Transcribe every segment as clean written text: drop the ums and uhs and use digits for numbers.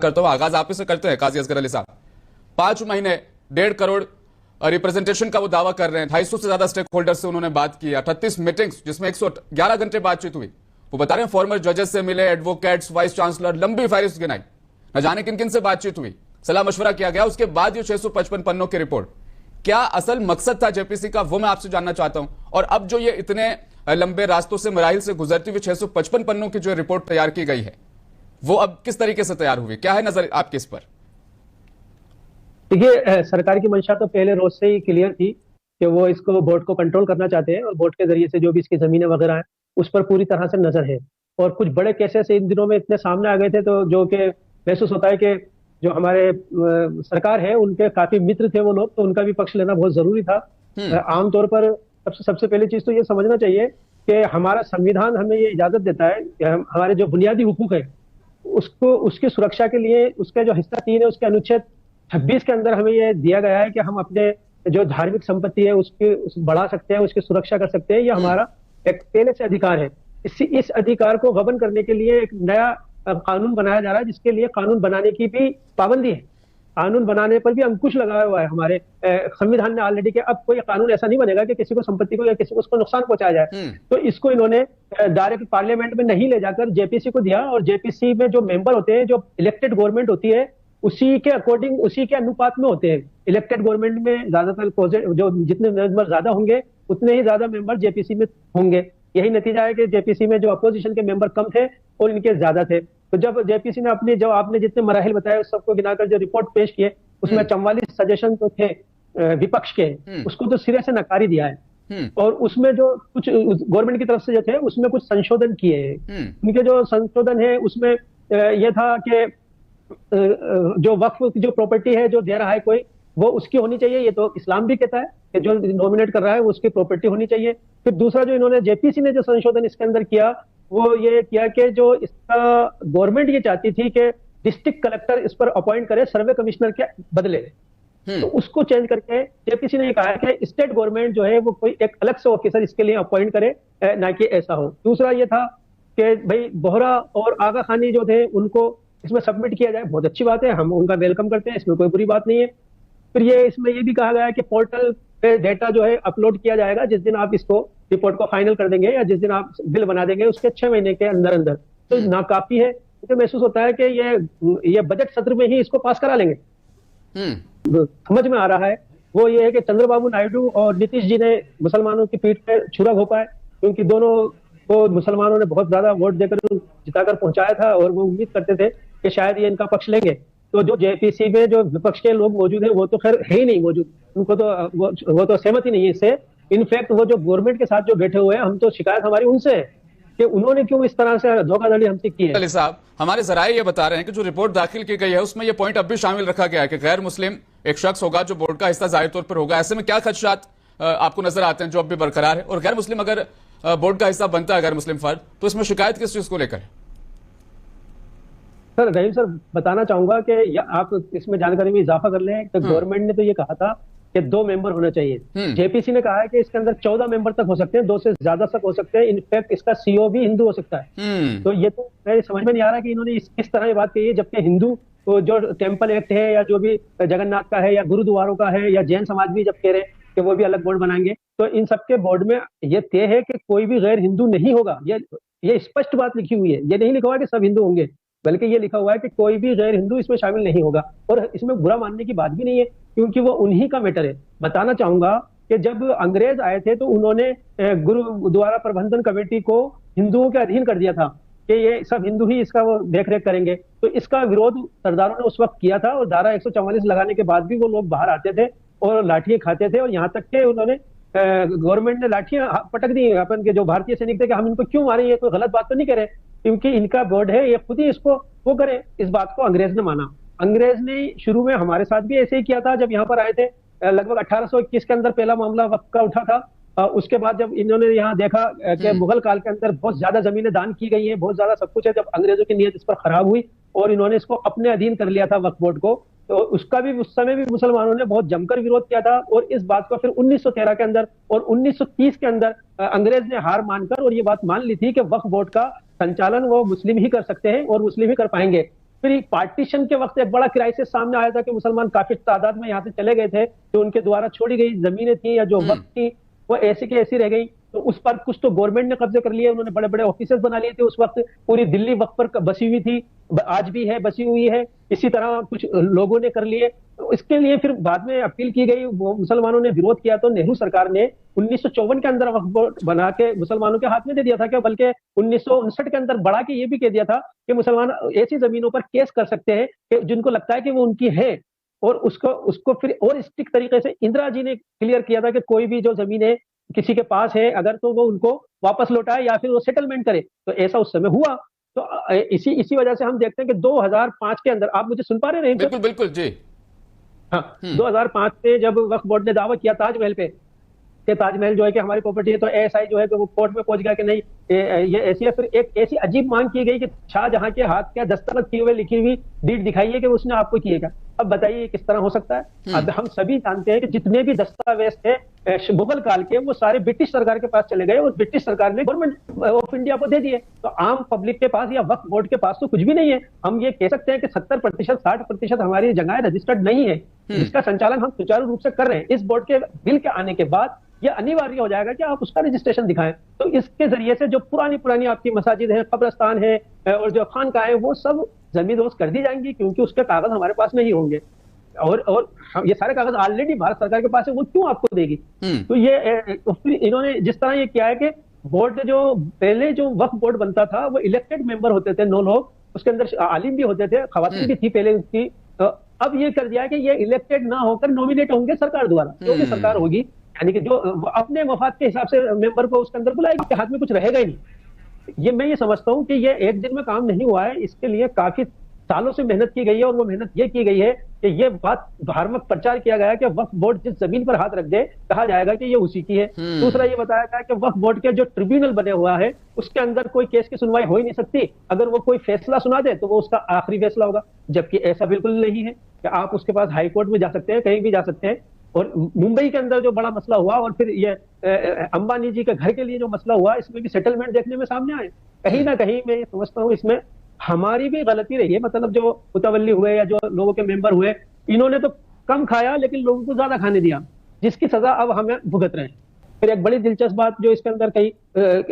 करता हूं, आगाज आप ही से करते हैं काजी असगर अली साहब। 5 महीने 1.5 करोड़ रिप्रेजेंटेशन का वो दावा कर रहे हैं, 250 से ज्यादा स्टेक होल्डर से उन्होंने बात की, 38 मीटिंग्स जिसमें 111 घंटे बातचीत हुई। वो बता रहे हैं फॉर्मर जजेस से मिले, एडवोकेट्स, वाइस चांसलर, लंबी फहरिस्त गिनाई, न जाने किन किन से बातचीत हुई, सलाह मशवरा किया गया, उसके बाद ये 655 पन्नों की रिपोर्ट। क्या असल मकसद था जेपीसी का, वो मैं आपसे जानना चाहता हूं। और अब जो ये इतने लंबे रास्तों से मराहिल से गुजरती हुई 655 पन्नों की जो रिपोर्ट तैयार की गई है, वो अब किस तरीके से तैयार हुई, क्या है नजर आपकी इस पर? देखिए, सरकार की मंशा तो पहले रोज से ही क्लियर थी कि वो इसको बोर्ड को कंट्रोल करना चाहते हैं और बोर्ड के जरिए से जो भी इसकी जमीनें वगैरह हैं उस पर पूरी तरह से नजर है। और कुछ बड़े केसेस इन दिनों में इतने सामने आ गए थे तो जो कि महसूस होता है कि जो हमारे सरकार है उनके काफी मित्र थे वो लोग, तो उनका भी पक्ष लेना बहुत जरूरी था। आमतौर पर सबसे पहली चीज तो ये समझना चाहिए कि हमारा संविधान हमें ये इजाजत देता है कि हमारे जो बुनियादी हुकूक है उसको उसकी सुरक्षा के लिए उसका जो हिस्सा 3 है उसके अनुच्छेद 26 के अंदर हमें ये दिया गया है कि हम अपने जो धार्मिक संपत्ति है उसकी बढ़ा सकते हैं, उसकी सुरक्षा कर सकते हैं। ये हमारा एक पहले से अधिकार है। इस अधिकार को गबन करने के लिए एक नया कानून बनाया जा रहा है, जिसके लिए कानून बनाने की भी पाबंदी है। कानून बनाने पर भी अंकुश लगाया हुआ है हमारे संविधान ने ऑलरेडी, कि अब कोई कानून ऐसा नहीं बनेगा कि किसी को संपत्ति को या किसी को उसको नुकसान पहुंचाया जाए। तो इसको इन्होंने डायरेक्ट पार्लियामेंट में नहीं ले जाकर जेपीसी को दिया, और जेपीसी में जो मेंबर होते हैं, जो इलेक्टेड गवर्नमेंट होती है, उसी के अकॉर्डिंग, उसी के अनुपात में होते हैं। इलेक्टेड गवर्नमेंट में ज्यादातर जो जितने मेंबर ज्यादा होंगे उतने ही ज्यादा मेंबर जेपीसी में होंगे। यही नतीजा है कि जेपीसी में जो अपोजिशन के मेंबर कम थे और इनके ज्यादा थे। तो जब जेपीसी ने अपने, जो आपने जितने मराहिल बताए उस सबको गिनाकर जो रिपोर्ट पेश किए उसमें 44 सजेशन तो थे विपक्ष के, उसको तो सिरे से नकारी दिया है। और उसमें जो कुछ गवर्नमेंट की तरफ से जो थे उसमें कुछ संशोधन किए हैं। उनके जो संशोधन है उसमें यह था कि जो वक्फ की जो प्रॉपर्टी है जो दे रहा है कोई, वो उसकी होनी चाहिए। ये तो इस्लाम भी कहता है कि जो नॉमिनेट कर रहा है वो उसकी प्रॉपर्टी होनी चाहिए। फिर दूसरा जो इन्होंने जेपीसी ने जो संशोधन इसके अंदर किया वो ये किया कि जो इसका गवर्नमेंट ये चाहती थी कि डिस्ट्रिक्ट कलेक्टर इस पर अपॉइंट करे सर्वे कमिश्नर के बदले, तो उसको चेंज करके जेपीसी ने कहा है कि स्टेट गवर्नमेंट जो है वो कोई एक अलग से ऑफिसर इसके लिए अपॉइंट करे, ना कि ऐसा हो। दूसरा ये था कि भाई बोहरा और आगा खानी जो थे उनको इसमें सबमिट किया जाए। बहुत अच्छी बात है, हम उनका वेलकम करते हैं, इसमें कोई बुरी बात नहीं है। फिर इसमें ये भी कहा गया है कि पोर्टल पे डेटा जो है अपलोड किया जाएगा जिस दिन आप इसको रिपोर्ट को फाइनल कर देंगे या जिस दिन आप बिल बना देंगे उसके 6 महीने के अंदर अंदर। तो नाकाफी है। मुझे महसूस होता है कि ये बजट सत्र में ही इसको पास करा लेंगे। समझ में आ रहा है वो ये है कि चंद्रबाबू नायडू और नीतीश जी ने मुसलमानों की पीठ पर छुरा घोंपा है, क्योंकि दोनों को मुसलमानों ने बहुत ज्यादा वोट देकर जिताकर पहुंचाया था और वो उम्मीद करते थे कि शायद ये इनका पक्ष लेंगे। तो जो जेपीसी में जो विपक्ष के लोग मौजूद हैं वो तो खैर है ही नहीं मौजूद, उनको तो वो तो सहमति नहीं है इससे। इनफैक्ट वो जो गवर्नमेंट के साथ जो बैठे हुए हैं, हम तो शिकायत हमारी उनसे है कि उन्होंने क्यों इस तरह से धोखाधड़ी हमसे की है। अली साहब, हमारे जराए ये बता रहे हैं कि जो रिपोर्ट दाखिल की गई है उसमें ये पॉइंट अब भी शामिल रखा गया है कि गैर मुस्लिम एक शख्स होगा जो बोर्ड का हिस्सा जाहिर तौर पर होगा। ऐसे में क्या खदशात आपको नजर आते हैं जो अब भी बरकरार है? और गैर मुस्लिम अगर बोर्ड का हिस्सा बनता है गैर मुस्लिम फर्द, तो इसमें शिकायत किस चीज को लेकर है? सर रहीम सर, बताना चाहूंगा कि आप इसमें जानकारी में इजाफा कर लें। तो गवर्नमेंट ने तो ये कहा था कि 2 मेंबर होना चाहिए। जेपीसी ने कहा है कि इसके अंदर 14 मेंबर तक हो सकते हैं, 2 से ज्यादा तक हो सकते हैं। इनफैक्ट इसका सीओ भी हिंदू हो सकता है। तो ये तो मेरे समझ में नहीं आ रहा कि इन्होंने किस तरह ये बात कही है, जबकि हिंदू जो टेम्पल एक्ट है या जो भी जगन्नाथ का है या गुरुद्वारों का है या जैन समाज भी जब कह रहे हैं कि वो भी अलग बोर्ड बनाएंगे, तो इन सबके बोर्ड में ये तय है कि कोई भी गैर हिंदू नहीं होगा। ये स्पष्ट बात लिखी हुई है। ये नहीं लिखा हुआ कि सब हिंदू होंगे, बल्कि ये लिखा हुआ है कि कोई भी गैर हिंदू इसमें शामिल नहीं होगा। और इसमें बुरा मानने की बात भी नहीं है, क्योंकि वो उन्हीं का मैटर है। बताना चाहूंगा कि जब अंग्रेज आए थे तो उन्होंने गुरुद्वारा प्रबंधन कमेटी को हिंदुओं के अधीन कर दिया था कि ये सब हिंदू ही इसका वो देख रेख करेंगे। तो इसका विरोध सरदारों ने उस वक्त किया था, और धारा 144 लगाने के बाद भी वो लोग बाहर आते थे और लाठियां खाते थे। और यहाँ तक के उन्होंने गवर्नमेंट ने लाठियां पटक दी अपन के जो भारतीय सैनिक थे कि हम इनको क्यों मारे, ये कोई गलत बात तो नहीं करे, क्योंकि इनका बोर्ड है, ये खुद ही इसको वो करे। इस बात को अंग्रेज ने माना। अंग्रेज ने शुरू में हमारे साथ भी ऐसे ही किया था। जब यहाँ पर आए थे लगभग 1821 के अंदर पहला मामला वक्फ का उठा था। उसके बाद जब इन्होंने यहाँ देखा कि मुगल काल के अंदर बहुत ज्यादा जमीनें दान की गई हैं, बहुत ज्यादा सब कुछ है, जब अंग्रेजों की नीयत इस पर खराब हुई और इन्होंने इसको अपने अधीन कर लिया था वक्फ बोर्ड को, तो उसका भी उस समय भी मुसलमानों ने बहुत जमकर विरोध किया था। और इस बात को फिर 1913 के अंदर और 1930 के अंदर अंग्रेज ने हार मानकर और ये बात मान ली थी कि वक्फ बोर्ड का संचालन वो मुस्लिम ही कर सकते हैं और मुस्लिम ही कर पाएंगे। फिर पार्टीशन के वक्त एक बड़ा क्राइसिस सामने आया था कि मुसलमान काफी तादाद में यहाँ से चले गए थे, जो उनके द्वारा छोड़ी गई जमीनें थी या जो वक्त थी वो ऐसी की ऐसी रह गई। तो उस पर कुछ तो गवर्नमेंट ने कब्जे कर लिए, उन्होंने बड़े बड़े ऑफिसेस बना लिए थे। उस वक्त पूरी दिल्ली वक्त पर बसी हुई थी, आज भी है, बसी हुई है। इसी तरह कुछ लोगों ने कर लिए। तो इसके लिए फिर बाद में अपील की गई, वो मुसलमानों ने विरोध किया, तो नेहरू सरकार ने 1954 के अंदर वक्फ बोर्ड बना के मुसलमानों के हाथ में दे दिया था। क्या बल्कि 1959 के अंदर बढ़ा के ये भी कह दिया था कि मुसलमान ऐसी जमीनों पर केस कर सकते हैं कि जिनको लगता है कि वो उनकी है, और उसको उसको फिर और स्ट्रिक्ट तरीके से इंदिरा जी ने क्लियर किया था कि कोई भी जो जमीन है किसी के पास है अगर, तो वो उनको वापस लौटाए या फिर वो सेटलमेंट करे। तो ऐसा उस समय हुआ। तो इसी वजह से हम देखते हैं कि 2005 के अंदर, आप मुझे सुन पा रहे हैं? बिल्कुल बिल्कुल जी। हाँ, 2005 में जब वक्फ बोर्ड ने दावा किया ताजमहल पे कि ताजमहल जो है कि हमारी प्रॉपर्टी है, तो एएसआई जो है कि वो कोर्ट में पहुंच गया कि नहीं ये ऐसी है। फिर एक ऐसी अजीब मांग की गई कि शाहजहां के हाथ क्या दस्तखत किए हुए लिखी हुई डीड दिखाइए कि उसने आपको किएगा। अब बताइए किस तरह हो सकता है? अब हम सभी जानते हैं कि जितने भी दस्तावेज थे मुगल काल के, वो सारे ब्रिटिश सरकार के पास चले गए और ब्रिटिश सरकार ने गवर्नमेंट ऑफ इंडिया को दे दिए। तो आम पब्लिक के पास या वक्फ बोर्ड के पास तो कुछ भी नहीं है। हम ये कह सकते हैं कि 70% 60% हमारी जगह रजिस्टर्ड नहीं है, जिसका संचालन हम सुचारू रूप से कर रहे हैं। इस बोर्ड के बिल के आने के बाद ये अनिवार्य हो जाएगा कि आप उसका रजिस्ट्रेशन दिखाएं। तो इसके जरिए से जो पुरानी आपकी मसाजिद है, कब्रस्तान है और जो खानकाह है, वो सब जमींदोज कर दी जाएंगी, क्योंकि उसके कागज हमारे पास नहीं होंगे। और ये सारे कागज ऑलरेडी भारत सरकार के पास है, वो क्यों आपको देगी? तो ये इन्होंने जिस तरह ये किया है कि बोर्ड जो पहले जो वक्फ बोर्ड बनता था वो इलेक्टेड मेंबर होते थे 9 लोग, उसके अंदर आलिम भी होते थे, खवातीन भी थी पहले उसकी। तो अब ये कर दिया है कि ये इलेक्टेड ना होकर नॉमिनेट होंगे सरकार द्वारा, जो भी सरकार होगी, यानी कि जो अपने मफाद के हिसाब से मेंबर को उसके अंदर बुलाएगी, के हाथ में कुछ रहेगा ही नहीं। ये मैं ये समझता हूँ कि ये एक दिन में काम नहीं हुआ है, इसके लिए काफी सालों से मेहनत की गई है। और वो मेहनत ये की गई है कि ये बात धार्मिक प्रचार किया गया है कि वक्फ बोर्ड जिस जमीन पर हाथ रख दे, कहा जाएगा कि ये उसी की है। दूसरा ये बताया गया कि वक्फ बोर्ड के जो ट्रिब्यूनल बने हुआ है उसके अंदर कोई केस की सुनवाई हो ही नहीं सकती। अगर वो कोई फैसला सुना दे तो वो उसका आखिरी फैसला होगा, जबकि ऐसा बिल्कुल नहीं है कि आप उसके पास हाई कोर्ट में जा सकते हैं, कहीं भी जा सकते हैं। और मुंबई के अंदर जो बड़ा मसला हुआ, और फिर ये अंबानी जी के घर के लिए जो मसला हुआ, इसमें भी सेटलमेंट देखने में सामने आए। कहीं ना कहीं मैं ये समझता हूँ इसमें हमारी भी गलती रही है। मतलब जो मुतवल्ली हुए या जो लोगों के मेंबर हुए, इन्होंने तो कम खाया लेकिन लोगों को ज्यादा खाने दिया, जिसकी सजा अब हमें भुगत रहे हैं। फिर एक बड़ी दिलचस्प बात जो इसके अंदर कई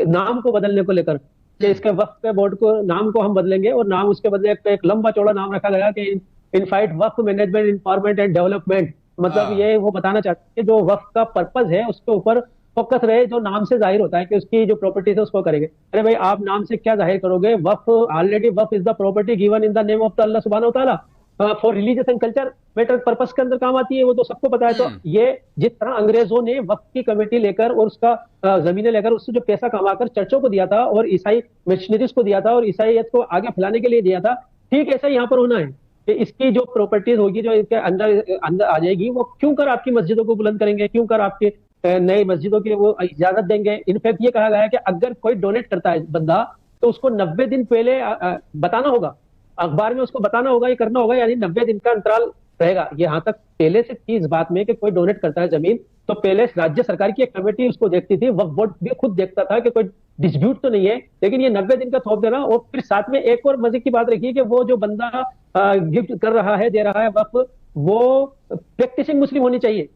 नाम को बदलने को लेकर, कि इसके वक्फ के बोर्ड को नाम को हम बदलेंगे, और नाम उसके बदले एक लंबा चौड़ा नाम रखा गया कि इनफाइट वक्फ मैनेजमेंट इन्फॉर्मेंट एंड डेवलपमेंट। मतलब ये वो बताना चाहते हैं जो वक्फ का पर्पज है उसके ऊपर फोकस रहे, जो नाम से जाहिर होता है कि उसकी जो प्रॉपर्टी है उसको करेंगे। अरे भाई, आप नाम से क्या जाहिर करोगे? Waqf already, Waqf is the property given in the name of Allah सुब्हानहू व तआला for religious and culture matter purpose के अंदर काम आती है, वो तो सबको पता है। तो ये जिस तरह अंग्रेजों ने वक्फ की कमेटी लेकर और उसका जमीनें लेकर उससे जो पैसा कमाकर चर्चों को दिया था और ईसाई मिशनरीज को दिया था और ईसाईयत को आगे फैलाने के लिए दिया था, ठीक ऐसा यहाँ पर होना है कि इसकी जो प्रॉपर्टीज होगी जो इसके अंदर आ जाएगी, वो क्यों कर आपकी मस्जिदों को बुलंद करेंगे, क्यों कर आपके नई मस्जिदों की वो इजाजत देंगे। इनफैक्ट ये कहा गया है कि अगर कोई डोनेट करता है बंदा, तो उसको 90 दिन पहले बताना होगा, अखबार में उसको बताना होगा, ये करना होगा, यानी 90 दिन का अंतराल रहेगा। यहाँ तक पहले से थी इस बात में कि कोई डोनेट करता है जमीन, तो पहले राज्य सरकार की एक कमेटी उसको देखती थी, वक्फ बोर्ड भी खुद देखता था कि कोई डिस्प्यूट तो नहीं है, लेकिन ये 90 दिन का थोप देना। और फिर साथ में एक और मजे की बात रखिए कि वो जो बंदा गिफ्ट कर रहा है, दे रहा है वक्फ, वो प्रैक्टिसिंग मुस्लिम होनी चाहिए।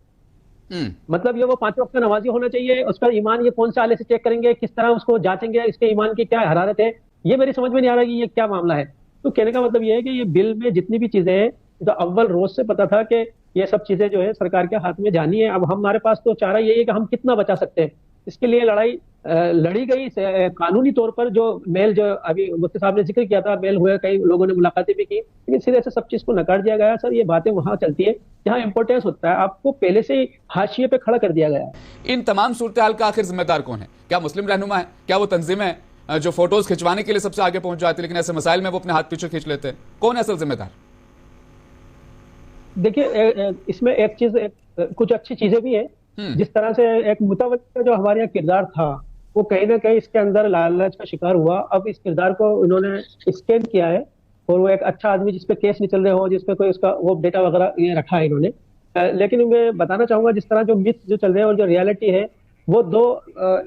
मतलब ये वो 5 वक्त का नमाजी होना चाहिए। उसका ईमान ये कौन से आले से चेक करेंगे, किस तरह उसको जांचेंगे, इसके ईमान की क्या हरारत है, ये मेरी समझ में नहीं आ रहा कि ये क्या मामला है। तो कहने का मतलब ये है कि ये बिल में जितनी भी चीजें हैं, तो अव्वल रोज से पता था कि ये सब चीजें जो है सरकार के हाथ में जानी है। अब हमारे पास तो चारा यही है कि हम कितना बचा सकते हैं। इसके लिए लड़ाई लड़ी गई कानूनी तौर पर। जो मेल जो अभी मुफ्ती साहब ने जिक्र किया था, मेल हुए, कई लोगों ने मुलाकातें भी की, लेकिन सिरे से सब चीज को नकार दिया गया। सर, ये बातें वहां चलती है जहां इंपॉर्टेंस होता है, आपको पहले से ही हाशिए पे खड़ा कर दिया गया है। इन तमाम सूरत हाल का आखिर जिम्मेदार कौन है? क्या मुस्लिम रहनुमा है? क्या वो तंजीम है जो फोटोज खिंचवाने के लिए सबसे आगे पहुंच जाती है, लेकिन ऐसे मसाइल में वो अपने हाथ पीछे खींच लेते हैं? कौन है असल जिम्मेदार? देखिए, इसमें एक चीज, कुछ अच्छी चीजें भी है। जिस तरह से एक मुतवल्ली का जो हमारे यहाँ किरदार था, वो कहीं ना कहीं इसके अंदर लालच का शिकार हुआ। अब इस किरदार को उन्होंने स्कैन किया है, और वो एक अच्छा आदमी जिसपे केस नहीं चल रहे हो, जिसपे कोई उसका वो डेटा वगैरह ये रखा है इन्होंने। लेकिन मैं बताना चाहूंगा, जिस तरह जो मिथ जो चल रहे हैं और जो रियलिटी है, वो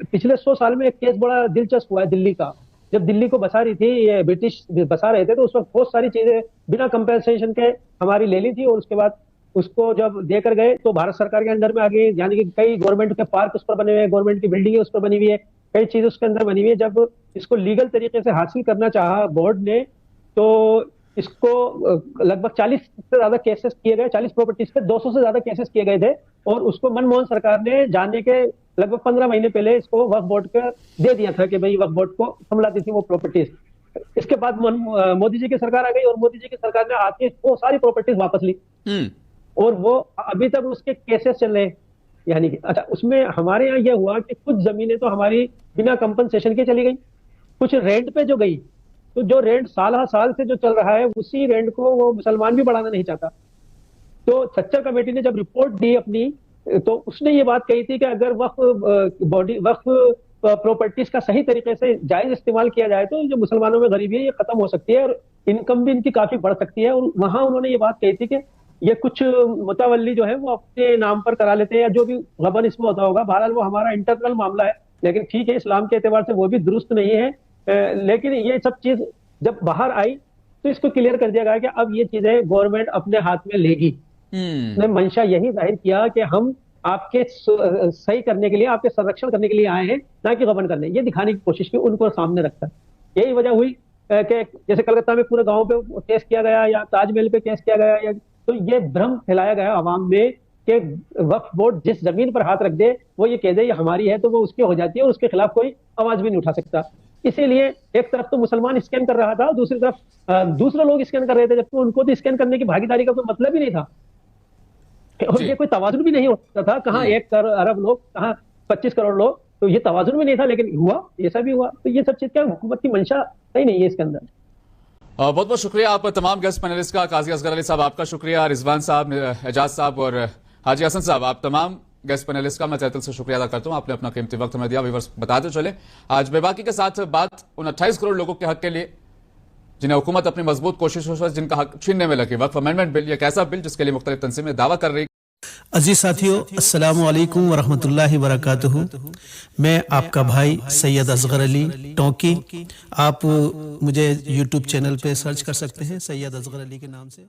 पिछले 100 साल में एक केस बड़ा दिलचस्प हुआ है दिल्ली का, जब दिल्ली को बसा रही थी, ये ब्रिटिश बसा रहे थे, तो उस वक्त बहुत सारी चीजें बिना कंपेंसेशन के हमारी ले ली थी, और उसके बाद उसको जब देकर गए तो भारत सरकार के अंडर में आ गई। यानी कि कई गवर्नमेंट के पार्क उस पर बने हुए हैं, गवर्नमेंट की बिल्डिंगें उस पर बनी हुई है, कई चीजें उसके अंदर बनी हुई है। जब इसको लीगल तरीके से हासिल करना चाहा बोर्ड ने, तो इसको लगभग 40 से ज्यादा केसेस किए गए, 40 प्रॉपर्टीज पे 200 से ज्यादा केसेस किए गए थे, और उसको मनमोहन सरकार ने जाने के लगभग 15 महीने पहले इसको वक्फ बोर्ड का दे दिया था कि भाई वक्फ बोर्ड को संभलाती थी वो प्रॉपर्टीज। इसके बाद मोदी जी की सरकार आ गई, और मोदी जी की सरकार ने आके वो सारी प्रॉपर्टीज वापस ली, और वो अभी तक उसके केसेस चल रहे हैं। यानी कि अच्छा, उसमें हमारे यहाँ यह हुआ कि कुछ जमीनें तो हमारी बिना कंपनसेशन के चली गई, कुछ रेंट पे जो गई, तो जो रेंट साल हर साल से जो चल रहा है उसी रेंट को वो मुसलमान भी बढ़ाना नहीं चाहता। तो खच्चर कमेटी ने जब रिपोर्ट दी अपनी, तो उसने ये बात कही थी कि अगर वक्फ प्रॉपर्टीज का सही तरीके से जायज इस्तेमाल किया जाए तो जो मुसलमानों में गरीबी है ये खत्म हो सकती है, और इनकम भी इनकी काफी बढ़ सकती है। और वहां उन्होंने ये बात कही थी कि ये कुछ मुतवल्ली जो है वो अपने नाम पर करा लेते हैं, या जो भी गबन इसमें होता होगा, बहरहाल वो हमारा इंटरनल मामला है, लेकिन ठीक है, इस्लाम के एतबार से वो भी दुरुस्त नहीं है। लेकिन ये सब चीज जब बाहर आई तो इसको क्लियर कर दिया गया कि अब ये चीजें गवर्नमेंट अपने हाथ में लेगी। ने मंशा यही जाहिर किया कि हम आपके सही करने के लिए, आपके संरक्षण करने के लिए आए हैं, ना कि गबन करने। ये दिखाने की कोशिश की उनको सामने रखकर यही वजह हुई कि जैसे कलकत्ता में पूरे गांव पे केस किया गया, या ताजमहल पे केस किया गया, या तो ये भ्रम फैलाया गया आवाम में कि वक्फ बोर्ड जिस जमीन पर हाथ रख दे, वो ये कह दे ये हमारी है, तो वो उसकी हो जाती है, और उसके खिलाफ कोई आवाज भी नहीं उठा सकता। इसीलिए एक तरफ तो मुसलमान स्कैन कर रहा था, दूसरी तरफ दूसरे लोग स्कैन कर रहे थे, जबकि उनको तो स्कैन करने की भागीदारी का कोई मतलब ही नहीं था, और ये कोई तवाजुन भी नहीं हो सकता था। कहाँ 1 अरब लोग, कहाँ 25 करोड़ लोग, तो ये तवाजुन भी नहीं था, लेकिन हुआ, ऐसा भी हुआ। तो ये सब चीज क्या हुकूमत की मंशा सही नहीं है इसके अंदर। बहुत बहुत शुक्रिया आप तमाम गेस्ट पैनलिस्ट का। काजी असगर अली साहब आपका शुक्रिया, रिजवान साहब, एजाज साहब और हाजी हसन साहब, आप तमाम गेस्ट पैनलिस्ट का मैं तहे दिल से शुक्रिया अदा करता हूं, आपने अपना कीमती वक्त हमें दिया। व्यूअर्स बताते चले, आज बेबाकी के साथ बात उन 28 करोड़ लोगों के हक के लिए जिन्हें हुकूमत अपनी मजबूत कोशिशों से जिनका हक छीनने में लगी। वक्फ अमेंडमेंट बिल, एक ऐसा बिल जिसके लिए मुख्तलिफ तंजीमें दावा कर रही। अजीज साथियों, अस्सलामु अलैकुम वरहमतुल्लाहि वबरकातुहू। मैं आपका भाई सैयद असगर अली टोंकी। आप मुझे यूट्यूब चैनल पे सर्च कर सकते हैं सैयद असगर अली के नाम से।